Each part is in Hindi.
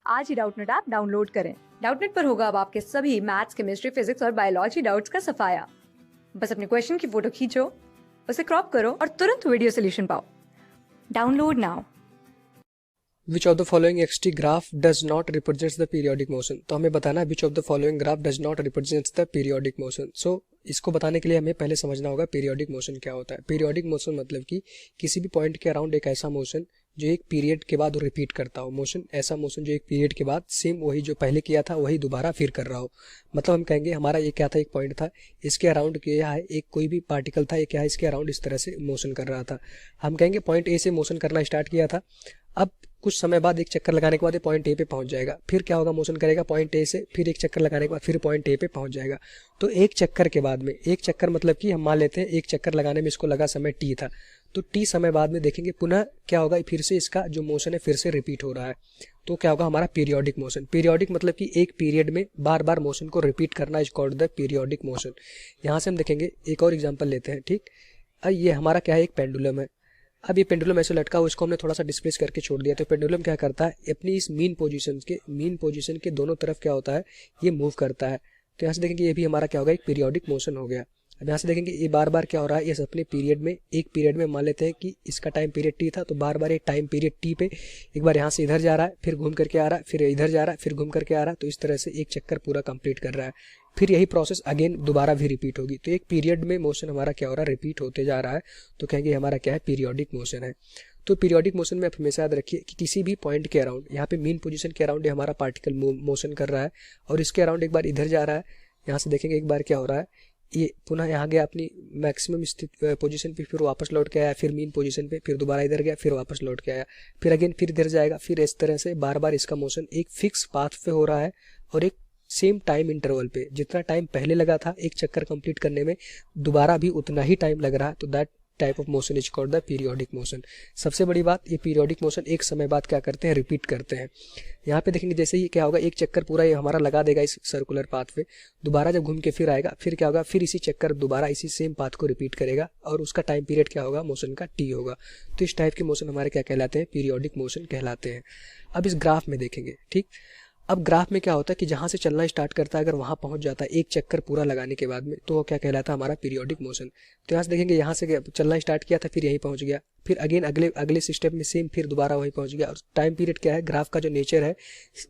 आज ही डाउटनेट ऐप डाउनलोड करें। डाउटनेट पर होगा अब आपके सभी मैथ्स, केमिस्ट्री, फिजिक्स और बायोलॉजी डाउट्स का सफाया। बस अपने क्वेश्चन की फोटो खींचो, उसे क्रॉप करो और तुरंत वीडियो सोल्यूशन पाओ। Download now. Which of the following XT graph does not represents the periodic motion. तो हमें बताना है which of the following graph does not represents the periodic motion. So इसको बताने के लिए हमें पहले समझना होगा पीरियोडिक मोशन क्या होता है। पीरियोडिक मोशन मतलब कि किसी भी पॉइंट के अराउंड एक ऐसा मोशन जो एक पीरियड के बाद रिपीट करता हो। मोशन ऐसा मोशन जो एक पीरियड के बाद सेम वही जो पहले किया था वही दोबारा फिर कर रहा हो। मतलब हम कहेंगे हमारा ये क्या था, एक पॉइंट था, इसके अराउंड क्या है, एक कोई भी पार्टिकल था, ये क्या है, इसके अराउंड इस तरह से मोशन कर रहा था। हम कहेंगे पॉइंट ए से मोशन करना स्टार्ट किया था, अब कुछ समय बाद एक चक्कर लगाने के बाद ये पॉइंट ए पे पहुंच जाएगा। फिर क्या होगा, मोशन करेगा पॉइंट ए से, फिर एक चक्कर लगाने के बाद फिर पॉइंट ए पे पहुंच जाएगा। तो एक चक्कर के बाद में, एक चक्कर मतलब कि हम मान लेते हैं एक चक्कर लगाने में इसको लगा समय टी था, तो टी समय बाद में देखेंगे पुनः क्या होगा, फिर से इसका जो मोशन है फिर से रिपीट हो रहा है। तो क्या होगा हमारा पीरियोडिक मोशन। पीरियोडिक मतलब कि एक पीरियड में बार बार मोशन को रिपीट करना is called the periodic motion. यहाँ से हम देखेंगे एक और एग्जाम्पल लेते हैं। ठीक, ये हमारा क्या है, एक पेंडुलम है। अब ये पेंडुलम ऐसे लटका हुआ, इसको हमने थोड़ा सा डिस्प्लेस करके छोड़ दिया। तो पेंडुलम क्या करता है, अपनी इस मीन पोजीशन के दोनों तरफ क्या होता है, ये मूव करता है। तो यहाँ से देखेंगे ये भी हमारा क्या होगा, एक पीरियोडिक मोशन हो गया। अब यहाँ से देखेंगे ये बार बार क्या हो रहा है, ये अपने पीरियड में, एक पीरियड में मान लेते हैं कि इसका टाइम पीरियड टी था, तो बार बार ये टाइम पीरियड टी पे एक बार यहाँ से इधर जा रहा है, फिर घूम करके आ रहा है, फिर इधर जा रहा है, फिर घूम करके आ रहा है। तो इस तरह से एक चक्कर पूरा कंप्लीट कर रहा है। फिर यही प्रोसेस अगेन दोबारा भी रिपीट होगी। तो एक पीरियड में मोशन हमारा क्या हो रहा है, रिपीट होते जा रहा है। तो कहेंगे हमारा क्या है, पीरियोडिक मोशन है। तो पीरियोडिक मोशन में आप हमेशा याद रखिए कि किसी भी पॉइंट के अराउंड, यहाँ पे मीन पोजीशन के अराउंड हमारा पार्टिकल मोशन कर रहा है और इसके अराउंड एक बार इधर जा रहा है। यहाँ से देखेंगे एक बार क्या हो रहा है, ये पुनः यहाँ गया अपनी मैक्सिमम स्थित पोजीशन पे, फिर वापस लौट के आया, फिर मीन पोजीशन पे, फिर दोबारा इधर गया, फिर वापस लौट के आया, फिर अगेन फिर इधर जाएगा। फिर इस तरह से बार बार इसका मोशन एक फिक्स पाथ पे हो रहा है और एक सेम टाइम इंटरवल पे। जितना टाइम पहले लगा था एक चक्कर कंप्लीट करने में, दोबारा भी उतना ही टाइम लग रहा है। तो that type of motion is called the periodic motion. सबसे बड़ी बात, ये पीरियोडिक मोशन एक समय बाद क्या करते हैं, रिपीट करते हैं। यहाँ पे देखेंगे जैसे ही क्या होगा, एक चक्कर पूरा ये हमारा लगा देगा इस सर्कुलर पाथ पे, दोबारा जब घूम के फिर आएगा, फिर क्या होगा, फिर इसी चक्कर दोबारा इसी सेम पाथ को रिपीट करेगा और उसका टाइम पीरियड क्या होगा, मोशन का टी होगा। तो इस टाइप के मोशन हमारे क्या कहलाते हैं, पीरियोडिक मोशन कहलाते हैं। अब इस ग्राफ में देखेंगे। ठीक, अब ग्राफ में क्या होता है कि जहाँ से चलना स्टार्ट करता है अगर वहाँ पहुँच जाता है एक चक्कर पूरा लगाने के बाद में, तो वो क्या कहलाता है, हमारा पीरियोडिक मोशन। तो यहाँ से देखेंगे यहाँ से चलना स्टार्ट किया था, फिर यहीं पहुँच गया, फिर अगेन अगले स्टेप में सेम, फिर दोबारा वहीं पहुँच गया। और टाइम पीरियड क्या है, ग्राफ का जो नेचर है,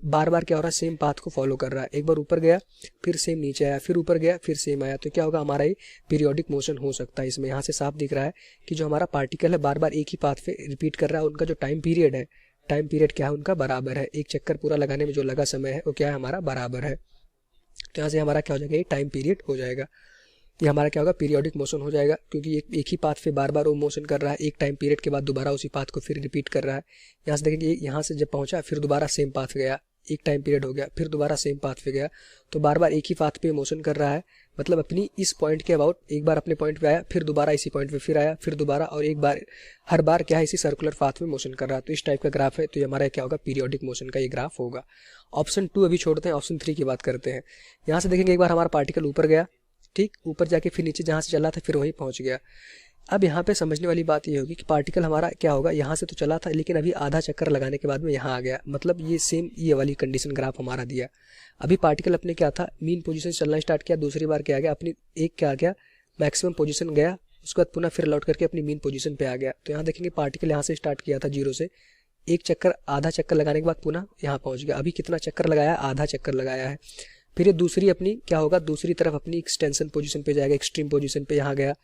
बार बार क्या हो रहा है, सेम पाथ को फॉलो कर रहा है। एक बार ऊपर गया, फिर सेम नीचे आया, फिर ऊपर गया, फिर सेम आया। तो क्या होगा, हमारा ये पीरियोडिक मोशन हो सकता है। इसमें यहाँ से साफ दिख रहा है कि जो हमारा पार्टिकल है बार बार एक ही पाथ पे रिपीट कर रहा है, उनका जो टाइम पीरियड है, टाइम पीरियड क्या है उनका, बराबर है। एक चक्कर पूरा लगाने में जो लगा समय है वो क्या है, हमारा बराबर है। तो यहाँ से हमारा क्या हो जाएगा, ये टाइम पीरियड हो जाएगा। ये हमारा क्या होगा, पीरियोडिक मोशन हो जाएगा, क्योंकि एक ही पाथ पे बार बार वो मोशन कर रहा है। एक टाइम पीरियड के बाद दोबारा उसी पाथ को फिर रिपीट कर रहा है। यहाँ से देखेंगे यहाँ से जब पहुंचा फिर दोबारा सेम पाथ गया, एक टाइम पीरियड हो गया, फिर दोबारा सेम पाथ पे गया। तो बार बार एक ही पाथ पे मोशन कर रहा है, मतलब अपनी इस पॉइंट के अबाउट एक बार अपने पॉइंट पे आया, फिर दोबारा इसी पॉइंट पे फिर आया, फिर दोबारा, और एक बार हर बार क्या है, इसी सर्कुलर पाथ में मोशन कर रहा है। तो इस टाइप का ग्राफ है। तो ये हमारा क्या होगा, पीरियोडिक मोशन का ये ग्राफ होगा। ऑप्शन 2 अभी छोड़ते हैं, ऑप्शन 3 की बात करते हैं। यहाँ से देखेंगे एक बार हमारा पार्टिकल ऊपर गया, ठीक, ऊपर जाके फिर नीचे जहाँ से चला था फिर वहीं पहुँच गया। अब यहाँ पे समझने वाली बात ये होगी कि पार्टिकल हमारा क्या होगा, यहाँ से तो चला था लेकिन अभी आधा चक्कर लगाने के बाद में यहाँ आ गया, मतलब ये सेम ये वाली कंडीशन ग्राफ हमारा दिया। अभी पार्टिकल अपने क्या था, मीन पोजीशन से चलना स्टार्ट किया, दूसरी बार क्या आ गया, अपनी एक क्या आ गया, मैक्सिमम पोजीशन गया, उसके बाद पुनः फिर लौट करके अपनी मीन पोजीशन पे आ गया। तो यहाँ देखेंगे पार्टिकल यहाँ से स्टार्ट किया था 0 से, एक चक्कर आधा चक्कर लगाने के बाद पुनः यहाँ पहुँच गया। अभी कितना चक्कर लगाया, आधा चक्कर लगाया है। फिर ये दूसरी अपनी क्या होगा, दूसरी तरफ अपनी एक्सटेंशन पोजीशन पे जाएगा, एक्सट्रीम पोजीशन पे यहाँ गया,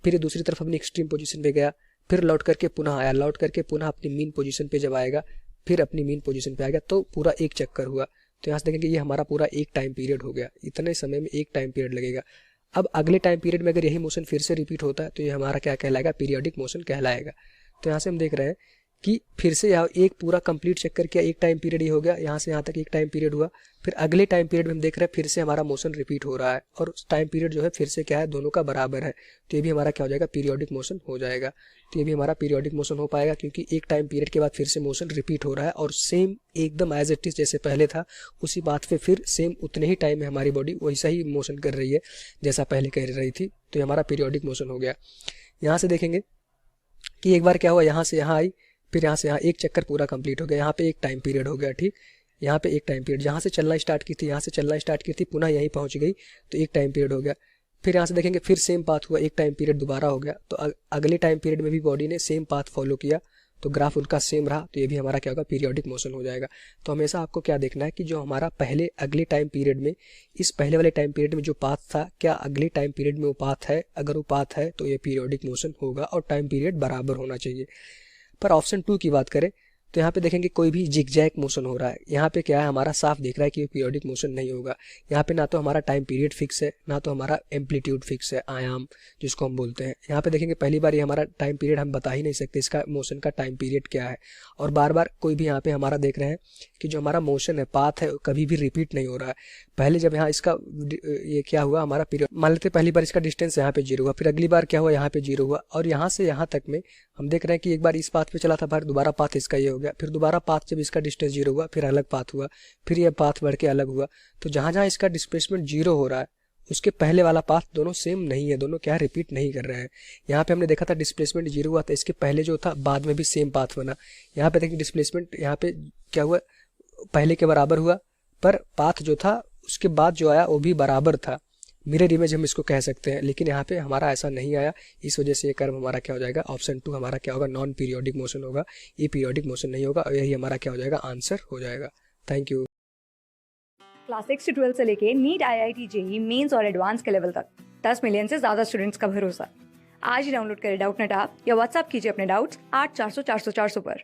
फिर ये दूसरी तरफ अपनी एक्सट्रीम पोजीशन पे गया, फिर लौट करके पुनः आया, लौट करके पुनः अपनी मीन पोजीशन पे जब आएगा, फिर अपनी मीन पोजीशन पे आ गया। तो पूरा एक चक्कर हुआ। तो यहाँ से देखेंगे ये हमारा पूरा एक टाइम पीरियड हो गया। इतने समय में एक टाइम पीरियड लगेगा। अब अगले टाइम पीरियड में अगर यही मोशन फिर से रिपीट होता है तो ये हमारा क्या कहलाएगा, पीरियोडिक मोशन कहलाएगा। तो यहाँ से हम देख रहे हैं कि फिर से यहाँ एक पूरा कंप्लीट चक्कर किया, एक टाइम पीरियड ही हो गया, यहाँ से यहाँ तक एक टाइम पीरियड हुआ। फिर अगले टाइम पीरियड में हम देख रहे हैं फिर से हमारा मोशन रिपीट हो रहा है और टाइम पीरियड जो है फिर से क्या है, दोनों का बराबर है। तो ये भी हमारा क्या हो जाएगा, पीरियोडिक मोशन हो जाएगा। तो ये भी हमारा पीरियोडिक मोशन हो पाएगा क्योंकि एक टाइम पीरियड के बाद फिर से मोशन रिपीट हो रहा है और सेम एकदम एज इट इज जैसे पहले था उसी बात पे फिर सेम उतने ही टाइम में हमारी बॉडी वैसा ही मोशन कर रही है जैसा पहले कर रही थी। तो ये हमारा पीरियोडिक मोशन हो गया। यहाँ से देखेंगे कि एक बार क्या हुआ, यहाँ से यहाँ आई, फिर यहाँ से यहाँ एक चक्कर पूरा कंप्लीट हो गया, यहाँ पे एक टाइम पीरियड हो गया, ठीक। यहाँ पे एक टाइम पीरियड, जहाँ से चलना स्टार्ट की थी यहाँ से चलना स्टार्ट की थी, पुनः यहीं पहुँच गई तो एक टाइम पीरियड हो गया। फिर यहाँ से देखेंगे फिर सेम पाथ हुआ, एक टाइम पीरियड दोबारा हो गया, तो अगले टाइम पीरियड में भी बॉडी ने सेम पाथ फॉलो किया, तो ग्राफ उनका सेम रहा, तो ये भी हमारा क्या होगा, पीरियोडिक मोशन हो जाएगा। तो हमेशा आपको क्या देखना है कि जो हमारा पहले अगले टाइम पीरियड में, इस पहले वाले टाइम पीरियड में जो पाथ था, क्या अगले टाइम पीरियड में वो पाथ है, अगर वो पाथ है तो ये पीरियोडिक मोशन होगा और टाइम पीरियड बराबर होना चाहिए। पर ऑप्शन 2 की बात करें तो यहाँ पे देखेंगे कोई भी जिगजैग मोशन हो रहा है, यहाँ पे क्या है, हमारा साफ दिख रहा है कि ये पीरियोडिक मोशन नहीं होगा। यहाँ पे ना तो हमारा टाइम पीरियड फिक्स है, ना तो हमारा एम्पलीट्यूड फिक्स है, आयाम जिसको हम बोलते हैं। यहाँ पे देखेंगे पहली बार ये हमारा टाइम पीरियड हम बता ही नहीं सकते इसका मोशन का टाइम पीरियड क्या है, और बार बार कोई भी यहाँ पे हमारा देख रहे हैं कि जो हमारा मोशन है, पाथ है, कभी भी रिपीट नहीं हो रहा है। पहले जब यहाँ इसका ये क्या हुआ, हमारा पीरियड मान लेते पहली बार इसका डिस्टेंस यहाँ पे 0 हुआ, फिर अगली बार क्या हुआ, यहाँ पे 0 हुआ, और यहाँ से यहाँ तक में हम देख रहे हैं कि एक बार इस पाथ पे चला था, फिर दोबारा पाथ इसका ये हो गया, फिर दोबारा पाथ जब इसका डिस्टेंस 0 हुआ, फिर अलग पाथ हुआ, फिर ये पाथ बढ़ के अलग हुआ। तो जहाँ जहाँ इसका डिस्प्लेसमेंट 0 हो रहा है उसके पहले वाला पाथ दोनों सेम नहीं है, दोनों क्या रिपीट नहीं कर रहे हैं। यहाँ पे हमने देखा था डिस्प्लेसमेंट 0 हुआ था, इसके पहले जो था बाद में भी सेम पाथ बना। यहाँ पे देखिए डिस्प्लेसमेंट यहाँ पे क्या हुआ, पहले के बराबर हुआ, पर पाथ जो था उसके बाद जो आया वो भी बराबर था, मिरर इमेज हम इसको कह सकते हैं। लेकिन यहाँ पे हमारा ऐसा नहीं आया, इस वजह से ये कर्व हमारा क्या हो जाएगा, ऑप्शन 2 हमारा क्या होगा, नॉन पीरियोडिक मोशन होगा, ये पीरियोडिक मोशन नहीं होगा, और यही हमारा क्या हो जाएगा, आंसर हो जाएगा। Thank you. क्लास 6 से 12 से लेके नीट, IIT, जेईई मेंस और एडवांस के लेवल तक 10 मिलियन से ज्यादा स्टूडेंट्स का भरोसा। आज ही डाउनलोड करें डाउटनेट ऐप या व्हाट्सएप कीजिए अपने डाउट्स 8400 400 400 पर।